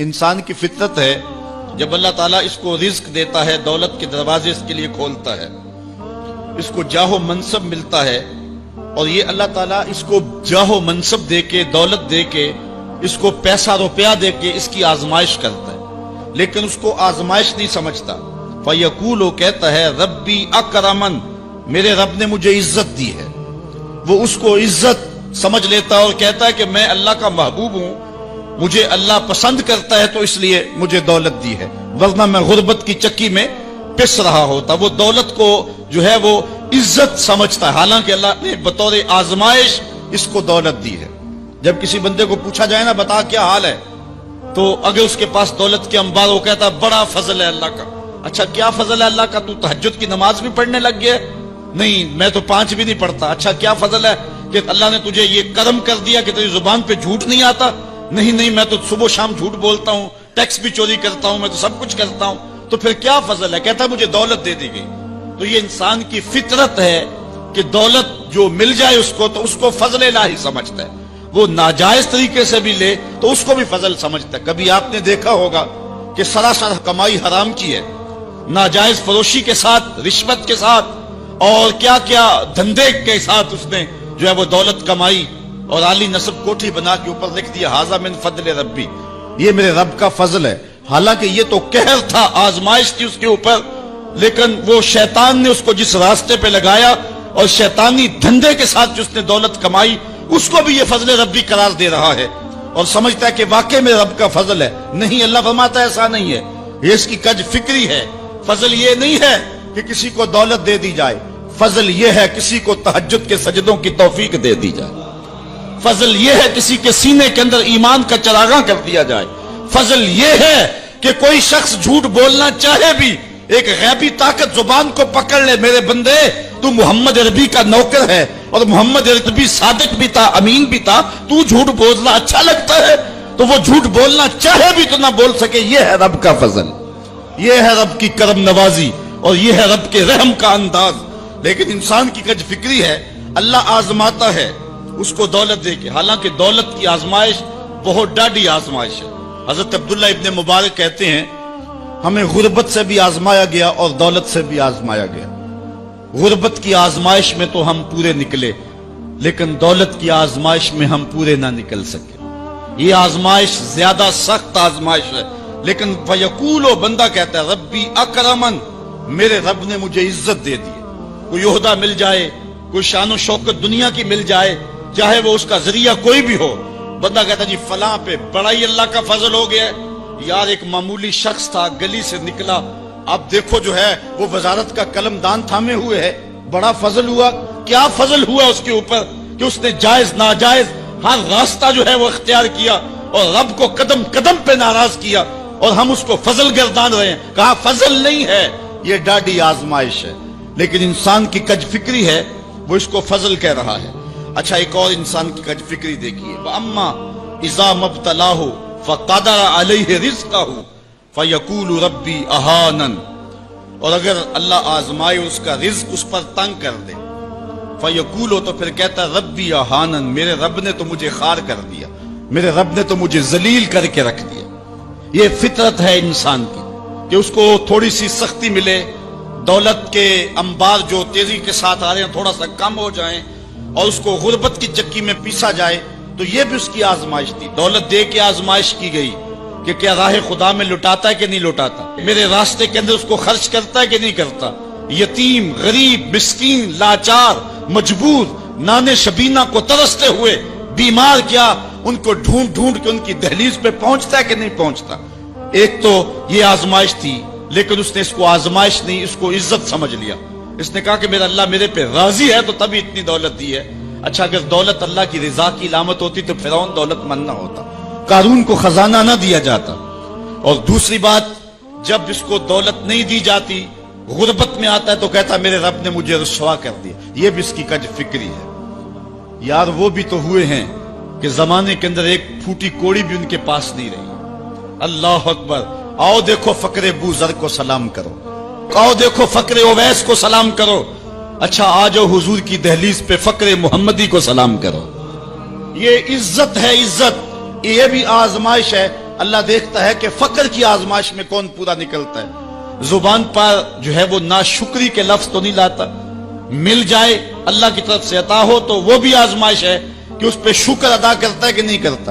انسان کی فطرت ہے، جب اللہ تعالیٰ اس کو رزق دیتا ہے، دولت کے دروازے اس کے لیے کھولتا ہے، اس کو جاہ و منصب ملتا ہے، اور یہ اللہ تعالیٰ اس کو جاہ و منصب دے کے، دولت دے کے، اس کو پیسہ روپیہ دے کے اس کی آزمائش کرتا ہے، لیکن اس کو آزمائش نہیں سمجھتا۔ فَيَقُولُ کہتا ہے ربی اکرمن، میرے رب نے مجھے عزت دی ہے، وہ اس کو عزت سمجھ لیتا ہے اور کہتا ہے کہ میں اللہ کا محبوب ہوں، مجھے اللہ پسند کرتا ہے تو اس لیے مجھے دولت دی ہے، ورنہ میں غربت کی چکی میں پس رہا ہوتا۔ وہ دولت کو جو ہے وہ عزت سمجھتا ہے، حالانکہ اللہ نے بطور آزمائش اس کو دولت دی ہے۔ جب کسی بندے کو پوچھا جائے نا بتا کیا حال ہے، تو اگر اس کے پاس دولت کے انبار، وہ کہتا ہے بڑا فضل ہے اللہ کا۔ اچھا کیا فضل ہے اللہ کا؟ تو تہجد کی نماز بھی پڑھنے لگ گیا؟ نہیں، میں تو 5 بھی نہیں پڑھتا۔ اچھا کیا فضل ہے کہ اللہ نے تجھے یہ کرم کر دیا کہ تیری زبان پہ جھوٹ نہیں آتا؟ نہیں، میں تو صبح شام جھوٹ بولتا ہوں، ٹیکس بھی چوری کرتا ہوں، میں تو سب کچھ کرتا ہوں، تو پھر کیا فضل ہے؟ کہتا ہے مجھے دولت دے دی گئی۔ تو یہ انسان کی فطرت ہے کہ دولت جو مل جائے اس کو، تو اس کو فضل الہی سمجھتا ہے، وہ ناجائز طریقے سے بھی لے تو اس کو بھی فضل سمجھتا ہے۔ کبھی آپ نے دیکھا ہوگا کہ سراسر کمائی حرام کی ہے، ناجائز فروشی کے ساتھ، رشوت کے ساتھ، اور کیا کیا دھندے کے ساتھ اس نے جو ہے وہ دولت کمائی، اور عالی نصب کوٹھی بنا کے اوپر لکھ دیا ھذا من فضل ربی، یہ میرے رب کا فضل ہے۔ حالانکہ یہ تو قہر تھا، آزمائش تھی اس کے اوپر، لیکن وہ شیطان نے اس کو جس راستے پہ لگایا اور شیطانی دھندے کے ساتھ جو اس نے دولت کمائی، اس کو بھی یہ فضل ربی قرار دے رہا ہے اور سمجھتا ہے کہ واقعی میرے رب کا فضل ہے۔ نہیں، اللہ فرماتا ہے ایسا نہیں ہے، یہ اس کی کج فکری ہے۔ فضل یہ نہیں ہے کہ کسی کو دولت دے دی جائے، فضل یہ ہے کسی کو تہجد کے سجدوں کی توفیق دے دی جائے، فضل یہ ہے کسی کے سینے کے اندر ایمان کا چراغاں کر دیا جائے، فضل یہ ہے کہ کوئی شخص جھوٹ بولنا چاہے بھی، ایک غیبی طاقت زبان کو پکڑ لے، میرے بندے تو محمد عربی کا نوکر ہے، اور محمد عربی صادق بھی تھا، امین بھی تھا، تو جھوٹ بولنا اچھا لگتا ہے، تو وہ جھوٹ بولنا چاہے بھی تو نہ بول سکے۔ یہ ہے رب کا فضل، یہ ہے رب کی کرم نوازی، اور یہ ہے رب کے رحم کا انداز۔ لیکن انسان کی کج فکری ہے، اللہ آزماتا ہے اس کو دولت دے کے، حالانکہ دولت کی آزمائش بہت ڈاڈی آزمائش ہے۔ حضرت عبداللہ ابن مبارک کہتے ہیں ہمیں غربت سے بھی آزمایا گیا اور دولت سے بھی آزمایا گیا۔ غربت کی آزمائش میں تو ہم پورے نکلے، لیکن دولت کی آزمائش میں ہم پورے نہ نکل سکے۔ یہ آزمائش زیادہ سخت آزمائش ہے، لیکن فیقولو، بندہ کہتا ہے ربی اکرمن، میرے رب نے مجھے عزت دے دی، کوئی عہدہ مل جائے، کوئی شان و شوکت دنیا کی مل جائے، چاہے وہ اس کا ذریعہ کوئی بھی ہو، بندہ کہتا جی فلاں پہ بڑا ہی اللہ کا فضل ہو گیا ہے۔ یار ایک معمولی شخص تھا، گلی سے نکلا، اب دیکھو جو ہے وہ وزارت کا قلم دان تھامے ہوئے ہے، بڑا فضل ہوا۔ کیا فضل ہوا اس کے اوپر کہ اس نے جائز ناجائز ہر راستہ جو ہے وہ اختیار کیا اور رب کو قدم قدم پہ ناراض کیا، اور ہم اس کو فضل گردان رہے ہیں۔ کہا فضل نہیں ہے، یہ ڈاڈی آزمائش ہے، لیکن انسان کی کج فکری ہے، وہ اس کو فضل کہہ رہا ہے۔ اچھا ایک اور انسان کی کج فکری دیکھیے، وَأَمَّا إِذَا مَبْتَلَاهُ فَقَدَرَ عَلَيْهِ رِزْقَهُ فَيَقُولُ رَبِّي أَهَانَنِ، اور اگر اللہ آزمائے اس کا رزق اس پر تنگ کر دے، فَيَقُولُ، تو پھر کہتا ہے رَبِّي أَهَانَنِ، میرے رب نے تو مجھے خار کر دیا، میرے رب نے تو مجھے ذلیل کر کے رکھ دیا۔ یہ فطرت ہے انسان کی کہ اس کو تھوڑی سی سختی ملے، دولت کے انبار جو تیزی کے ساتھ آ رہے ہیں تھوڑا سا کم ہو جائیں، اور اس کو غربت کی چکی میں پیسا جائے، تو یہ بھی اس کی آزمائش تھی۔ دولت دے کے آزمائش کی گئی کہ کیا راہ خدا میں لٹاتا ہے کہ نہیں لٹاتا، میرے راستے کے اندر اس کو خرچ کرتا ہے کہ نہیں کرتا۔ یتیم، غریب، مسکین، لاچار، مجبور، نانے شبینہ کو ترستے ہوئے، بیمار، کیا ان کو ڈھونڈ ڈھونڈ کے ان کی دہلیز پہ پہنچتا ہے کہ نہیں پہنچتا۔ ایک تو یہ آزمائش تھی، لیکن اس نے اس کو آزمائش نہیں، اس کو عزت سمجھ لیا۔ اس نے کہا کہ میرا اللہ میرے پہ راضی ہے تو تبھی اتنی دولت دی ہے۔ اچھا اگر دولت اللہ کی رضا کی علامت ہوتی تو فرعون دولت مند نہ ہوتا، قارون کو خزانہ نہ دیا جاتا۔ اور دوسری بات، جب اس کو دولت نہیں دی جاتی، غربت میں آتا ہے تو کہتا میرے رب نے مجھے رسوا کر دیا۔ یہ بھی اس کی کج فکری ہے۔ یار وہ بھی تو ہوئے ہیں کہ زمانے کے اندر ایک پھوٹی کوڑی بھی ان کے پاس نہیں رہی۔ اللہ اکبر، آؤ دیکھو فقر ابو ذر کو سلام کرو، آؤ دیکھو فقر اویس کو سلام کرو، اچھا آ جاؤ حضور کی دہلیز پہ فقر محمدی کو سلام کرو۔ یہ عزت ہے، عزت، یہ بھی آزمائش ہے۔ اللہ دیکھتا ہے کہ فقر کی آزمائش میں کون پورا نکلتا ہے. زبان پر جو ہے وہ ناشکری کے لفظ تو نہیں لاتا. مل جائے اللہ کی طرف سے عطا ہو تو وہ بھی آزمائش ہے کہ اس پہ شکر ادا کرتا ہے کہ نہیں کرتا.